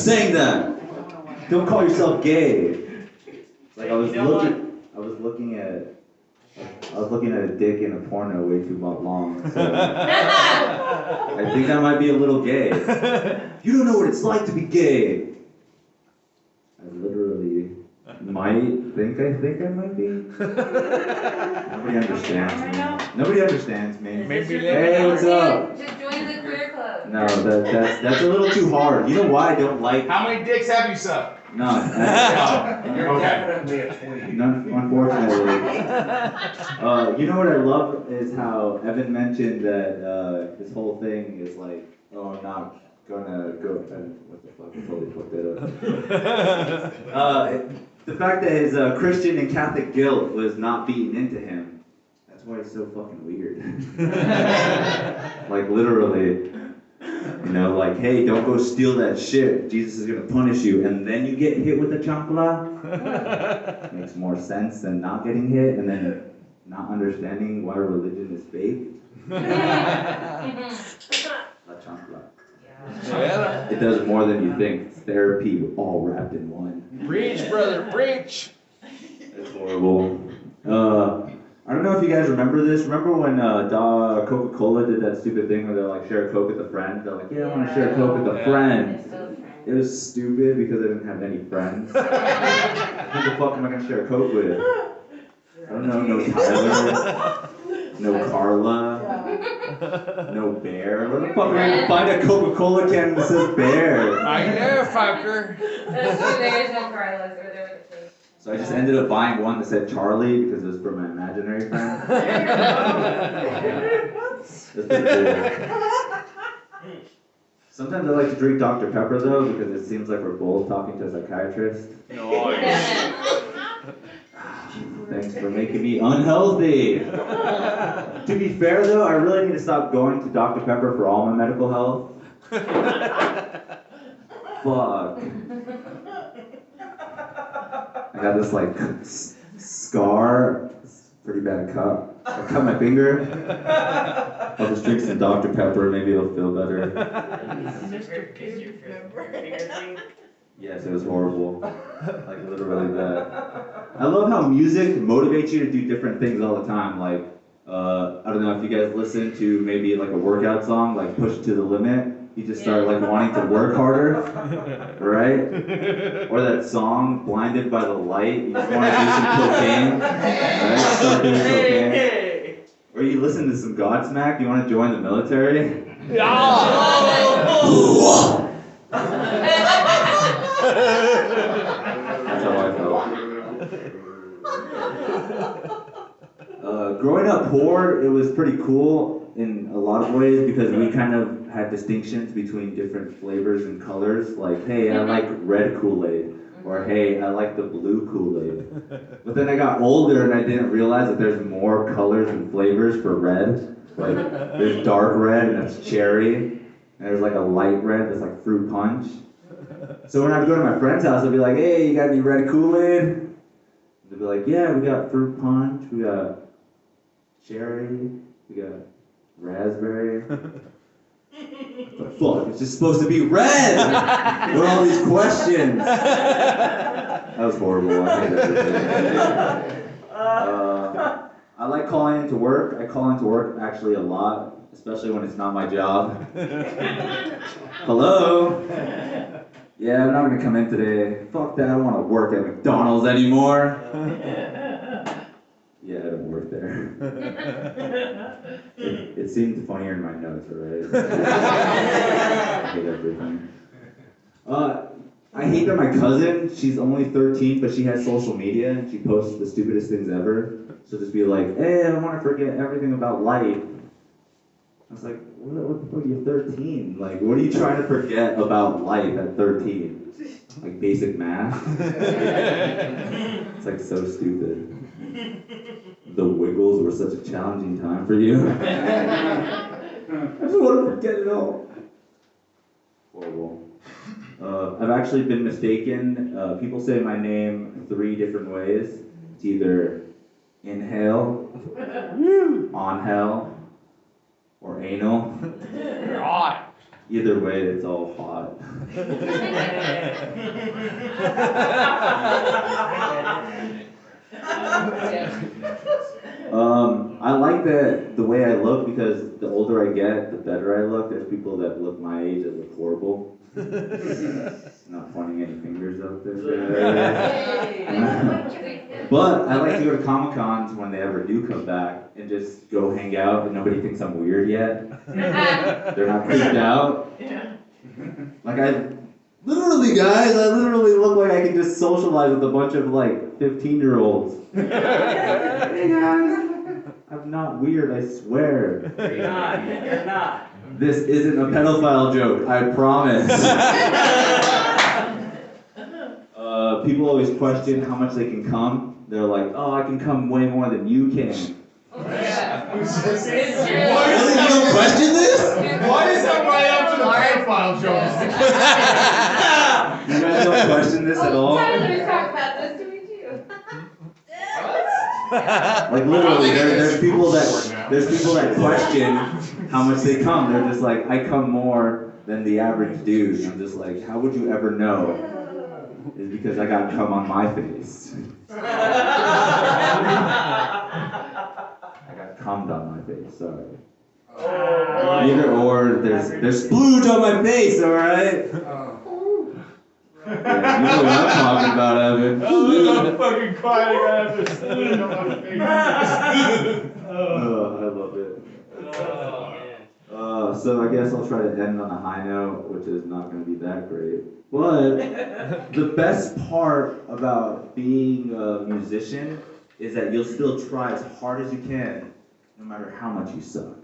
saying that. Don't call yourself gay. Like I was looking at a dick in a porno way too long. So I think I might be a little gay. You don't know what it's like to be gay. I literally might think I might be. Nobody understands me. Nobody understands me. Hey, what's up? Just join the queer club. No, that's a little too hard. You know why I don't like. How many dicks have you sucked? None. You're definitely a tween. None, unfortunately. You know what I love is how Evan mentioned that this whole thing is like, oh, I'm not gonna go. What the fuck? I totally fucked that up. The fact that his Christian and Catholic guilt was not beaten into him. That's why he's so fucking weird. Like literally. You know, like, hey, don't go steal that shit. Jesus is gonna punish you, and then you get hit with a chancla. Makes more sense than not getting hit, and then not understanding why religion is fake. La chancla. Yeah. It does more than you think. It's therapy all wrapped in one. Preach, brother, preach. It's horrible. I don't know if you guys remember this. Remember when Coca-Cola did that stupid thing where they're like, share a Coke with a friend? They're like, yeah, I want to share a Coke with a friend. It was stupid because I didn't have any friends. Who the fuck am I going to share a Coke with? I don't know, no Tyler, no Carla, no Bear. Where the fuck am I going to find a Coca-Cola can that says Bear? I know, fucker. That's true, there is no Carlos or there was a case. So I just ended up buying one that said Charlie because it was for my imaginary friend. That's pretty cool. Sometimes I like to drink Dr. Pepper though because it seems like we're both talking to a psychiatrist. Thanks for making me unhealthy. To be fair though, I really need to stop going to Dr. Pepper for all my medical health. Fuck. I got this like scar, pretty bad cut. I cut my finger. I'll just drink some Dr. Pepper, maybe it'll feel better. Yes, it was horrible. Like literally bad. I love how music motivates you to do different things all the time. Like, I don't know if you guys listen to maybe like a workout song, like Push to the Limit. You just start like wanting to work harder, right? Or that song, Blinded by the Light, you just want to do some cocaine, right? Start doing cocaine. Or you listen to some Godsmack, you want to join the military? That's how I felt. Growing up poor, it was pretty cool in a lot of ways because we kind of had distinctions between different flavors and colors. Like, hey, I like red Kool-Aid, or hey, I like the blue Kool-Aid. But then I got older and I didn't realize that there's more colors and flavors for red. Like, there's dark red and that's cherry, and there's like a light red that's like fruit punch. So when I'd go to my friend's house, I'd be like, hey, you got any red Kool-Aid? They'd be like, yeah, we got fruit punch, we got cherry, we got raspberry. But fuck, it's just supposed to be red! What are all these questions? That was horrible. I hate everything. I like calling into work. I call into work actually a lot, especially when it's not my job. Hello? Yeah, I'm not gonna come in today. Fuck that, I don't want to work at McDonald's anymore. Yeah, I don't work there. It seemed funnier in my notes, alright? I hate everything. I hate that my cousin, she's only 13, but she has social media, and she posts the stupidest things ever. She'll just be like, hey, I want to forget everything about life. I was like, what the fuck, you're 13? Like, what are you trying to forget about life at 13? Like basic math? It's like so stupid. The Wiggles were such a challenging time for you. I just want to forget it all. Horrible. I've actually been mistaken. People say my name 3 different ways. It's either inhale, on hell, or anal. Either way, it's all hot. I like that the way I look because the older I get, the better I look. There's people that look my age that look horrible. Not pointing any fingers out there. But I like to go to Comic Cons when they ever do come back and just go hang out, and nobody thinks I'm weird yet. They're not creeped out. Like literally, guys, I literally look like I can just socialize with a bunch of like 15-year-olds. Hey guys, I'm not weird, I swear. You're not. This isn't a pedophile joke, I promise. People always question how much they can come. They're like, oh, I can come way more than you can. Yeah. Who says that? It's true. Really? You don't question this? Why is that right up to the pedophile joke? You guys don't question this at all? Tyler talked about this to me too. Like literally, there's people that question how much they come. They're just like, I come more than the average dude. And I'm just like, how would you ever know? It's because I got cum on my face. I got cummed on my face. Sorry. Either or, there's splooge on my face. All right. Yeah, you know what I'm talking about, Evan. I'm fucking quiet. I gotta have this splooge on my face. Oh, I love it. So I guess I'll try to end on a high note, which is not going to be that great. But the best part about being a musician is that you'll still try as hard as you can, no matter how much you suck.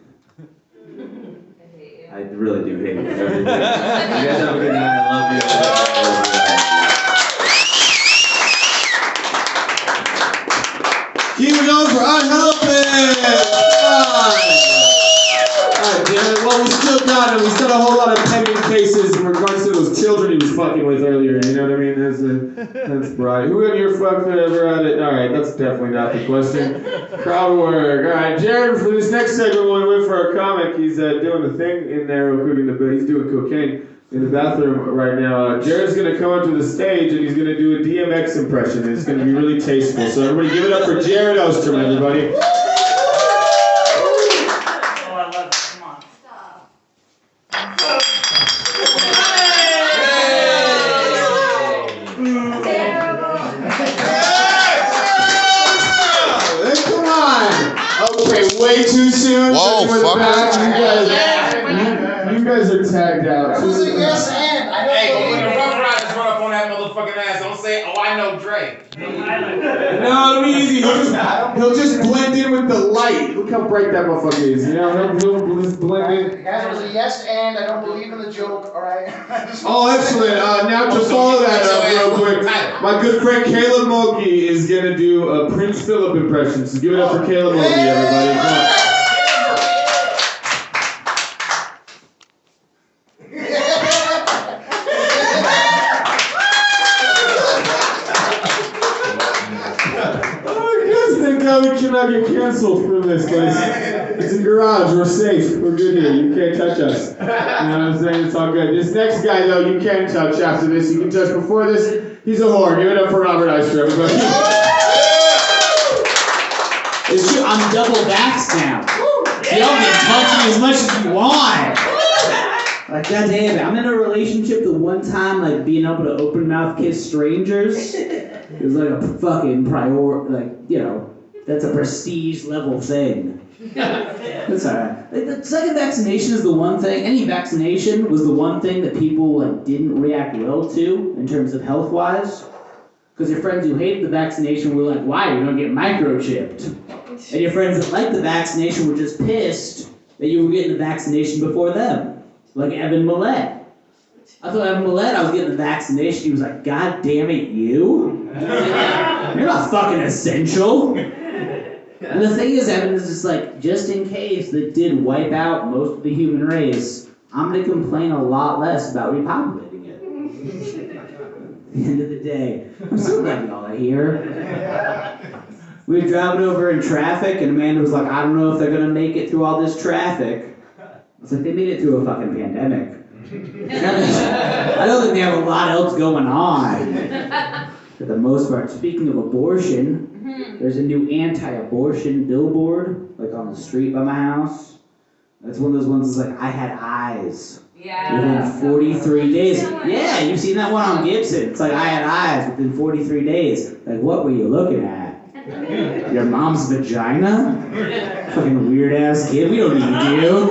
I really do hate everything. You guys have a good night. I love you. Keep it going for Alright, Jared, well, we still got him. He's got a whole lot of pending cases in regards to those children he was fucking with earlier. You know what I mean? That's bright. Who have you fucked ever at it? Alright, that's definitely not the question. Crowd work. Alright, Jared, for this next segment, when we went for our comic, he's doing a thing in there real quick he's doing cocaine in the bathroom right now. Jared's going to come up to the stage and he's going to do a DMX impression. And it's going to be really tasteful. So everybody give it up for Jared Ostrom, everybody. Way too soon. Whoa, fuck. You guys are tagged out. That was a yes and. Hey, but when the Rough Riders run up on that motherfucking ass, don't say, oh, I know Dre. No, it'll be easy. He'll just blend in with the light. Look how bright that motherfucker is. You know, he'll just blend in. That was a yes and. I don't believe in the joke. All right. Oh, excellent. Now to follow that up real quick, my good friend Caleb Mulkey is going to do a Prince Philip impression. So give it up for Caleb Mulkey, everybody. Come on. We cannot get canceled for this, guys. It's a garage. We're safe. We're good here. You can't touch us. You know what I'm saying? It's all good. This next guy, though, you can touch after this. You can touch before this. He's a whore. Give it up for Robert Eister, everybody. It's true. I'm double vaxxed now. Y'all can touch me as much as you want. Like, goddamn it. I'm in a relationship the one time, like, being able to open mouth kiss strangers is like a fucking that's a prestige level thing. That's alright. Like, the second vaccination is the one thing, any vaccination was the one thing that people like didn't react well to in terms of health-wise. Because your friends who hated the vaccination were like, why? You're gonna get microchipped. And your friends that liked the vaccination were just pissed that you were getting the vaccination before them. Like Evan Millett. I told Evan Millett I was getting the vaccination. He was like, God damn it, you? You're not fucking essential. And the thing is, Evan is just like, just in case that did wipe out most of the human race, I'm going to complain a lot less about repopulating it. At the end of the day, I'm so glad y'all are here. We were driving over in traffic, and Amanda was like, I don't know if they're going to make it through all this traffic. I was like, they made it through a fucking pandemic. I don't think they have a lot else going on. For the most part. Speaking of abortion, there's a new anti-abortion billboard, like on the street by my house. That's one of those ones that's like, I had eyes. Yeah. Within 43 days. Yeah, you've seen that one on Gibson. It's like, I had eyes within 43 days. Like, what were you looking at? Your mom's vagina? Fucking weird ass kid. We don't need you.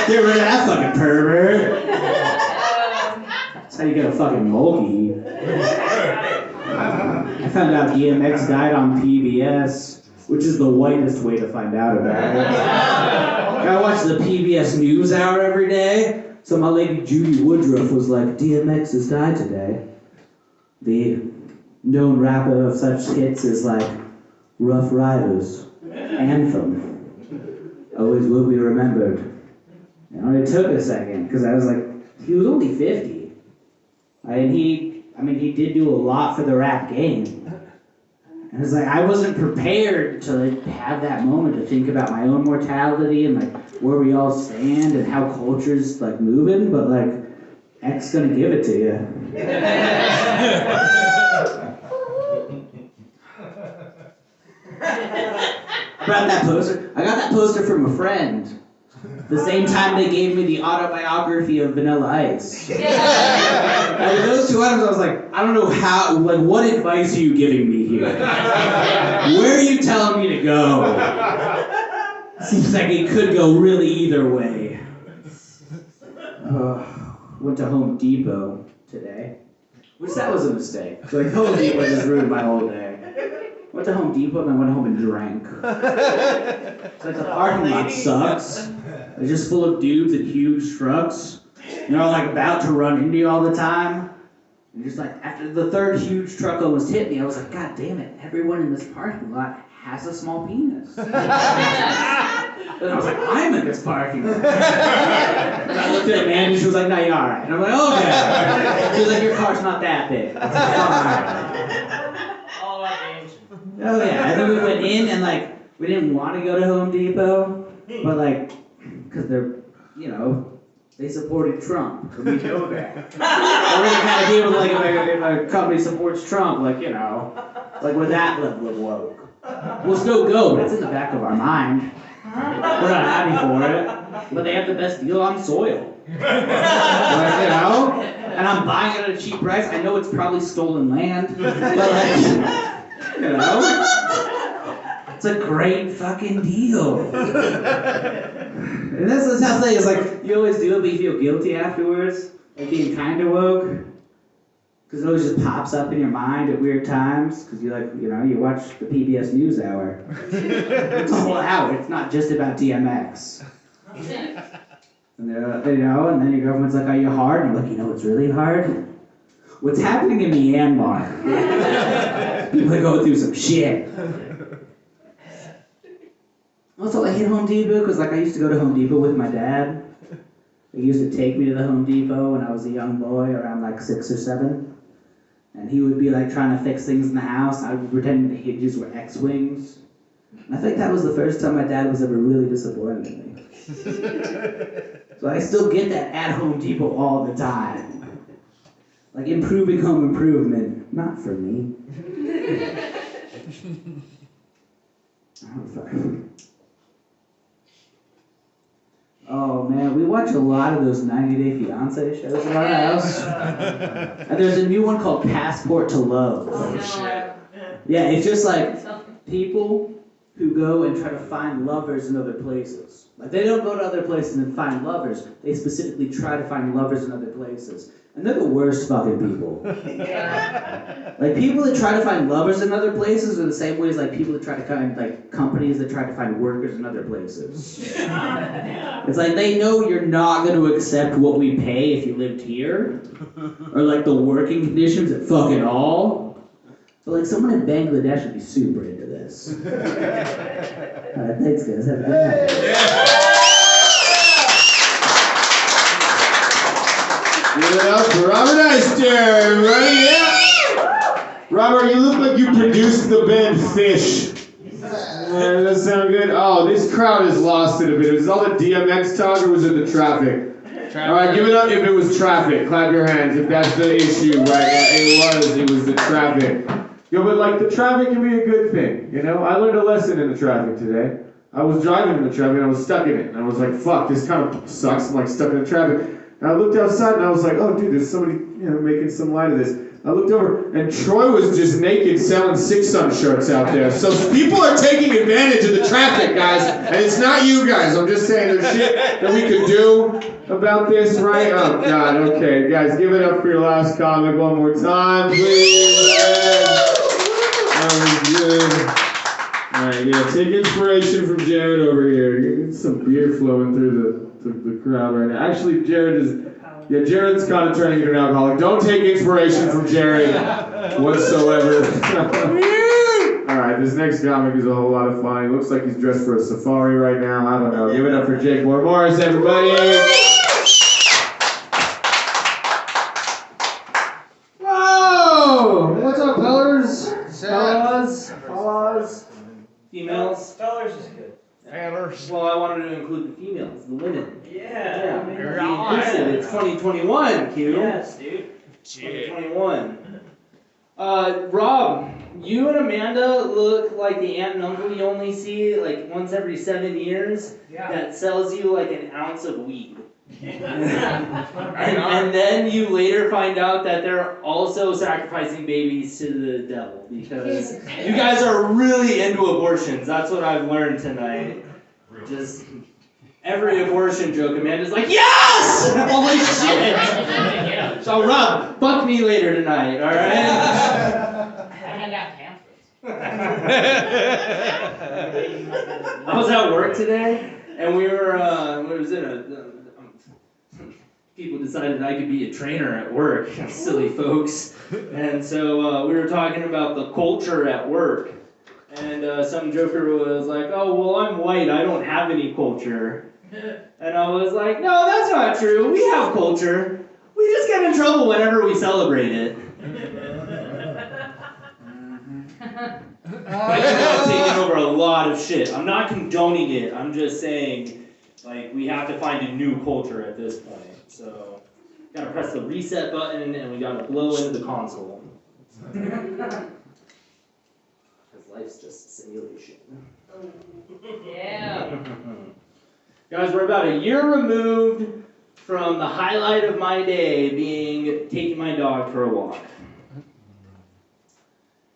Get rid of that fucking pervert. That's how you get a fucking mulkey. I found out DMX died on PBS, which is the whitest way to find out about it. I watch the PBS NewsHour every day. So my lady Judy Woodruff was like, DMX has died today. The known rapper of such hits as like Rough Riders, Anthem, Always Will Be Remembered. And it took a second, because I was like, he was only 50. And he did do a lot for the rap game. And it's like, I wasn't prepared to like have that moment to think about my own mortality and like where we all stand and how culture's like moving, but like, X's gonna give it to you. I got that poster from a friend. The same time they gave me the autobiography of Vanilla Ice. And with those two items, I was like, I don't know how, like, what advice are you giving me here? Where are you telling me to go? Seems like it could go really either way. Went to Home Depot today, which that was a mistake. Like, Home Depot just ruined my whole day. Went to Home Depot and I went home and drank. It's like the parking lot sucks. It's just full of dudes in huge trucks. And they're all like about to run into you all the time. And just like after the third huge truck almost hit me, I was like, God damn it, everyone in this parking lot has a small penis. And I was like, I'm in this parking lot. And I looked at Amanda and she was like, no, you're alright. And I'm like, okay. She was like, your car's not that big. I was like, alright. Oh yeah, and then we went in and like, we didn't want to go to Home Depot, but like, because they're, you know, they supported Trump, so we know that. We're the kind of people like, if a company supports Trump, like, you know, like we're that level of woke. We'll still go, but it's in the back of our mind. We're not happy for it, but they have the best deal on soil. Like, you know, and I'm buying it at a cheap price. I know it's probably stolen land, but like, you know, it's a great fucking deal. And that's how I say, it's like, you always do it, but you feel guilty afterwards, like being kind of woke. Because it always just pops up in your mind at weird times, because you like, you know, you watch the PBS NewsHour. It's a whole hour, it's not just about DMX. And they're, you know, and then your girlfriend's like, are you hard? And I'm like, you know what's really hard? What's happening in Myanmar. People are going through some shit. Also, I hate Home Depot because, like, I used to go to Home Depot with my dad. He used to take me to the Home Depot when I was a young boy, around like 6 or 7. And he would be like trying to fix things in the house. I would pretend the hinges were X-wings. And I think that was the first time my dad was ever really disappointed in me. So I still get that at Home Depot all the time. Like improving home improvement, not for me. Oh man, we watch a lot of those 90 Day Fiancé shows in our house. And there's a new one called Passport to Love. Oh, no. Yeah, it's just like people who go and try to find lovers in other places. Like they don't go to other places and find lovers. They specifically try to find lovers in other places. And they're the worst fucking people. Yeah. Like people that try to find lovers in other places are the same way as like people that try to find like companies that try to find workers in other places. It's like they know you're not going to accept what we pay if you lived here, or like the working conditions at fucking all. But like someone in Bangladesh would be super into this. Alright, thanks guys. Have a good night. Give it up for Robert Eister, everybody, yeah! Robert, you look like you produced the band Fish. Does that sound good? Oh, this crowd has lost it a bit. Is it all the DMX talk or was it the traffic? All right, give it up if it was traffic. Clap your hands if that's the issue, right? It was the traffic. Yo, but like the traffic can be a good thing, you know? I learned a lesson in the traffic today. I was driving in the traffic and I was stuck in it. And I was like, fuck, this kind of sucks. I'm like stuck in the traffic. And I looked outside and I was like, oh dude, there's somebody, making some light of this. I looked over and Troy was just naked selling Six Sun shirts out there. So people are taking advantage of the traffic, guys. And it's not you guys. I'm just saying there's shit that we could do about this, right? Oh God, okay. Guys, give it up for your last comic one more time, please. That was good. Alright, yeah, take inspiration from Jared over here. Get some beer flowing through the crowd right now. Actually, Jared's kind of turning into an alcoholic. Don't take inspiration from Jared whatsoever. Alright, this next comic is a whole lot of fun. He looks like he's dressed for a safari right now. I don't know. Give it up for Jake Morris, everybody. Whoa! What's up, fellas? Fellas? Females? Fellers is good. Well, I wanted to include the females, the women. Yeah. Be inclusive. It's 2021, Q. Yes, dude. 2021. Rob, you and Amanda look like the aunt and uncle you only see like once every 7 years that sells you like an ounce of weed. And then you later find out that they're also sacrificing babies to the devil because you guys are really into abortions. That's what I've learned tonight. Just every abortion joke, Amanda's like, yes! Holy shit! So Rob, fuck me later tonight, alright? hand out pamphlets. I was at work today, and we were, people decided I could be a trainer at work, silly folks. And so we were talking about the culture at work. And some joker was like, oh, well, I'm white, I don't have any culture. And I was like, no, that's not true, we have culture. We just get in trouble whenever we celebrate it. I'm taking over a lot of shit. I'm not condoning it, I'm just saying, like, we have to find a new culture at this point. So, gotta press the reset button and we gotta blow into the console. Because life's just a simulation. Yeah. Guys, we're about a year removed from the highlight of my day being taking my dog for a walk.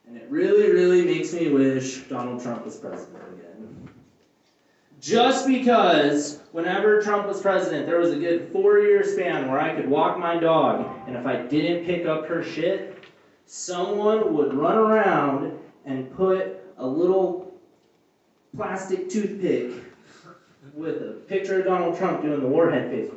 And it really, really makes me wish Donald Trump was president again. Just because whenever Trump was president, there was a good 4-year span where I could walk my dog, and if I didn't pick up her shit, someone would run around and put a little plastic toothpick with a picture of Donald Trump doing the warhead face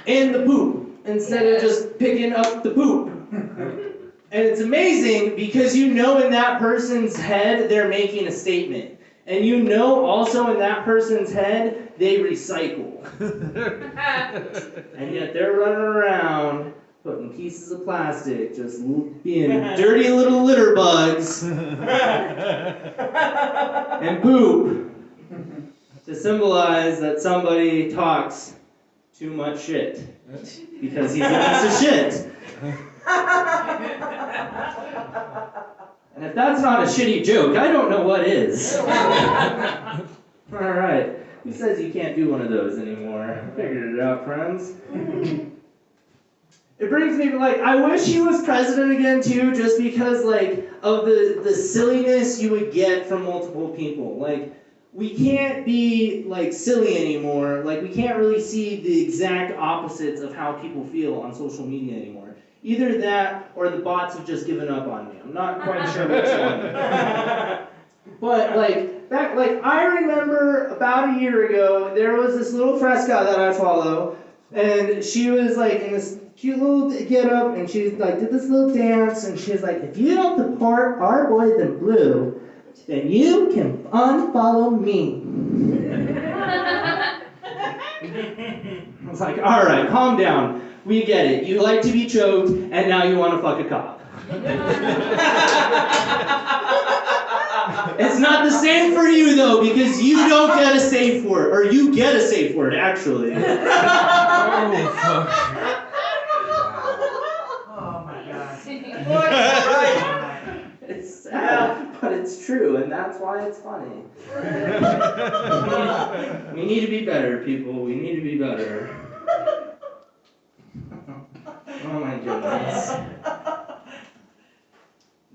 in the poop instead of just picking up the poop. And it's amazing because you know in that person's head they're making a statement. And you know also in that person's head they recycle. And yet they're running around putting pieces of plastic, just being dirty little litter bugs and poop to symbolize that somebody talks too much shit because he's a piece of shit. And if that's not a shitty joke, I don't know what is. Alright, who says you can't do one of those anymore? Figured it out, friends. It brings me to, like, I wish he was president again too, just because, like, of the silliness you would get from multiple people. Like, we can't be, like, silly anymore. Like, we can't really see the exact opposites of how people feel on social media anymore. Either that, or the bots have just given up on me. I'm not quite sure which one. But, like, I remember about a year ago, there was this little fresca that I follow, and she was, like, in this cute little get-up, and she, like, did this little dance, and she was like, if you don't support our boys in blue, then you can unfollow me. I was like, alright, calm down. We get it. You like to be choked, and now you want to fuck a cop. It's not the same for you though, because you don't get a safe word, or you get a safe word actually. Oh, fuck. Oh my god. It's sad, but it's true, and that's why it's funny. We need to be better, people. We need to be better. Oh my goodness.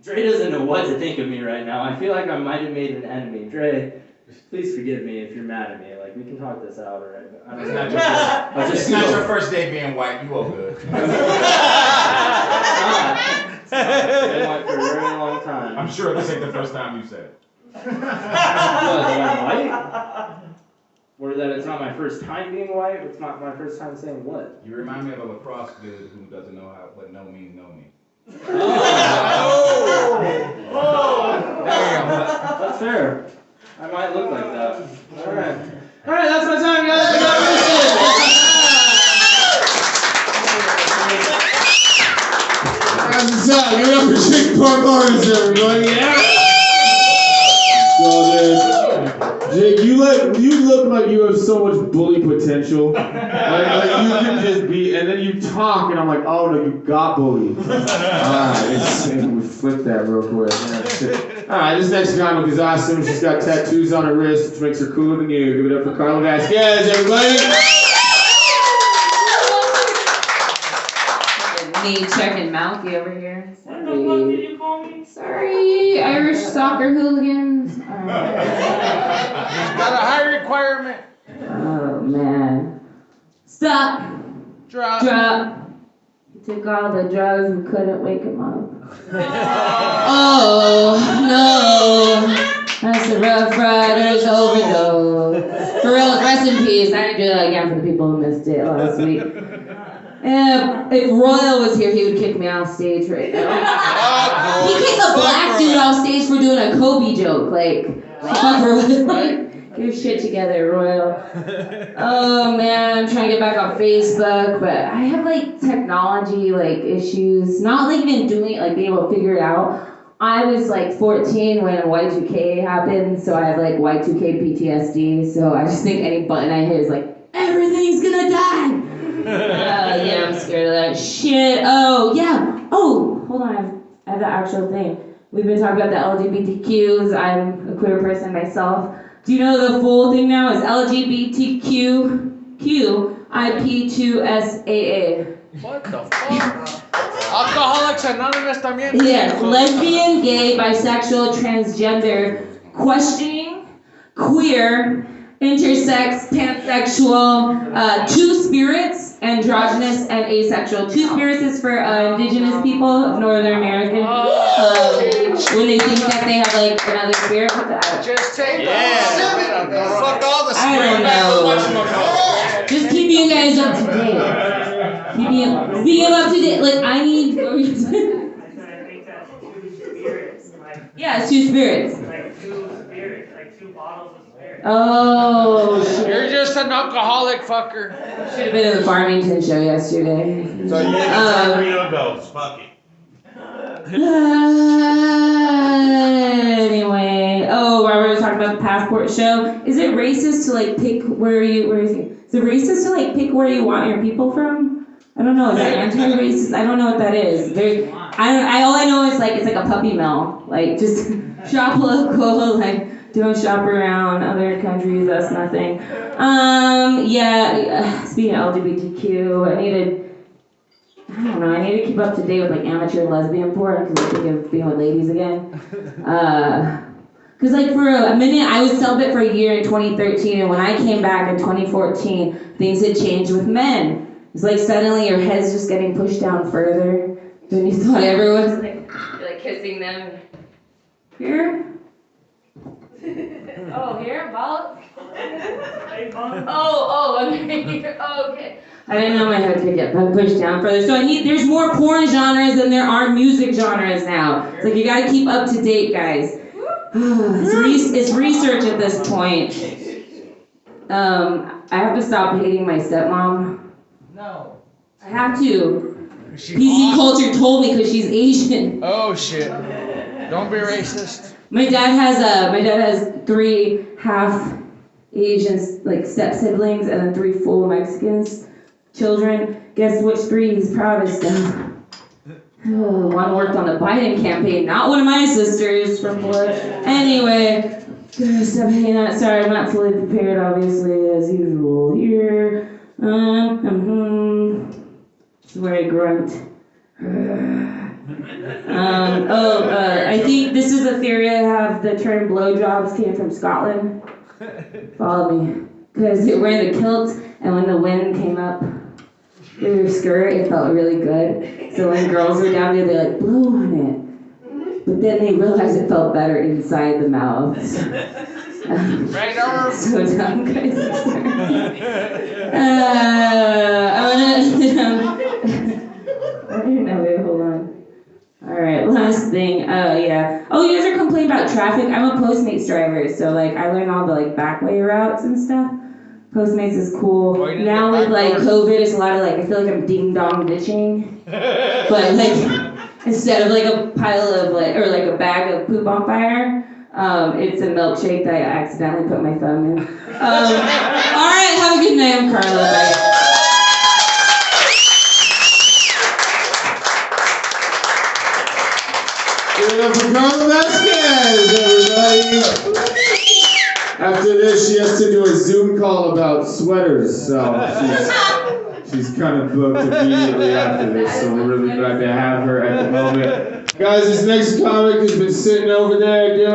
Dre doesn't know what to think of me right now. I feel like I might have made an enemy. Dre, please forgive me if you're mad at me. Like, we can talk this out, alright? It's not your first day being white. You all good. It's not. I've been white for a very long time. I'm sure this ain't the first time you said it. What, that I'm white? Or that it's not my first time being white? It's not my first time saying what? You remind me of a lacrosse dude who doesn't know what no means no means. Damn. That's fair. I might look like that. Alright. Alright, that's my time, guys. That's what's up. Give it up for Jake Barbaras, everybody. Yeah. Well, dude, Jake, you look like you have so much bully potential. Like you can just be, and then you talk, and I'm like, oh no, you got bullied. Alright, we flip that real quick. Alright, this next comic is awesome. She's got tattoos on her wrist, which makes her cooler than you. Give it up for Carla Vasquez, everybody. Me checking Malky over here. What the fuck did you call me? Sorry, Irish soccer hooligans. Got a high requirement. Oh man. Stop. Drop. Drop. He took all the drugs and couldn't wake him up. Oh no. That's the Rough Riders overdose. For real, rest in peace. I didn't do that again for the people who missed it last week. If Royal was here, he would kick me off stage right now. He kicked a black dude off stage for doing a Kobe joke. Like, fuck Royal. Get your shit together, Royal. Oh man, I'm trying to get back on Facebook, but I have like technology issues. Not like even doing it, like being able to figure it out. I was like 14 when Y2K happened, so I have like Y2K PTSD. So I just think any button I hit is like, everything's gonna die. Yeah, I'm scared of that shit. Oh, yeah. Oh, hold on. I have the actual thing. We've been talking about the LGBTQs. I'm a queer person myself. Do you know the full thing now is LGBTQIP2SAA? What the fuck? Alcoholics Anonymous también. Yes, lesbian, gay, bisexual, transgender, questioning, queer, intersex, pansexual, two spirits, androgynous, and asexual. Two spirits is for indigenous people of Northern American. When they think that they have like another spirit. Just take Yeah. fuck all the I don't know. Just keep you guys up to date. Speaking of up to date, like I need. I think that's two spirits. Yeah, it's two spirits. Like two spirits, like two bottles of spirit. Oh shit. You're just an alcoholic fucker. Should have been in the Farmington show yesterday. So you think it's time for you to go? Fuck it. Anyway, Robert was talking about the passport show. Is it racist to like pick where is it? Is it racist to like pick where you want your people from? I don't know. Is that anti-racist? I don't know what that is. All I know is like it's like a puppy mill. Like just shop local, like don't shop around other countries. That's nothing. Yeah. Speaking of LGBTQ, I need to keep up to date with like amateur lesbian porn because I'm thinking of being with ladies again. Because like for a minute I was celibate for a year in 2013, and when I came back in 2014, things had changed with men. It's like suddenly your head's just getting pushed down further than you thought everyone's like, you're like kissing them. Here? Oh, here? Balls? Oh, under here. Oh, okay. I didn't know my head could get pushed down further. So there's more porn genres than there are music genres now. It's like you gotta keep up to date, guys. It's research at this point. I have to stop hating my stepmom. No. I have to. She PC culture told me because she's Asian. Oh shit. Don't be racist. My dad has 3 half Asian like step siblings and then 3 full Mexicans children. Guess which 3 he's proudest of? Oh, one worked on the Biden campaign, not one of my sisters from Florida. Anyway, stop hanging out. Sorry, I'm not fully prepared, obviously, as usual here. This is where I grunt. I think this is a theory I have. The term blowjobs came from Scotland. Follow me. Because they were wearing the kilt, and when the wind came up through your skirt, it felt really good. So when girls were down there, they like, blow on it. But then they realized it felt better inside the mouth. Right arm. So dumb, guys. Wait, hold on. Alright, last thing. Yeah. Oh, you guys are complaining about traffic? I'm a Postmates driver, so like I learn all the like back way routes and stuff. Postmates is cool. Oh, you didn't Now get with like back COVID, it's a lot of like I feel like I'm ding dong ditching. But like instead of like a pile of like or like a bag of poop on fire, it's a milkshake that I accidentally put my thumb in. Alright, have a good night. I'm Carla. Bye. Give it up for Carla Vasquez, everybody. After this, she has to do a Zoom call about sweaters, so she's kind of booked immediately after this, so we're really glad to have her at the moment. Guys, this next comic has been sitting over there doing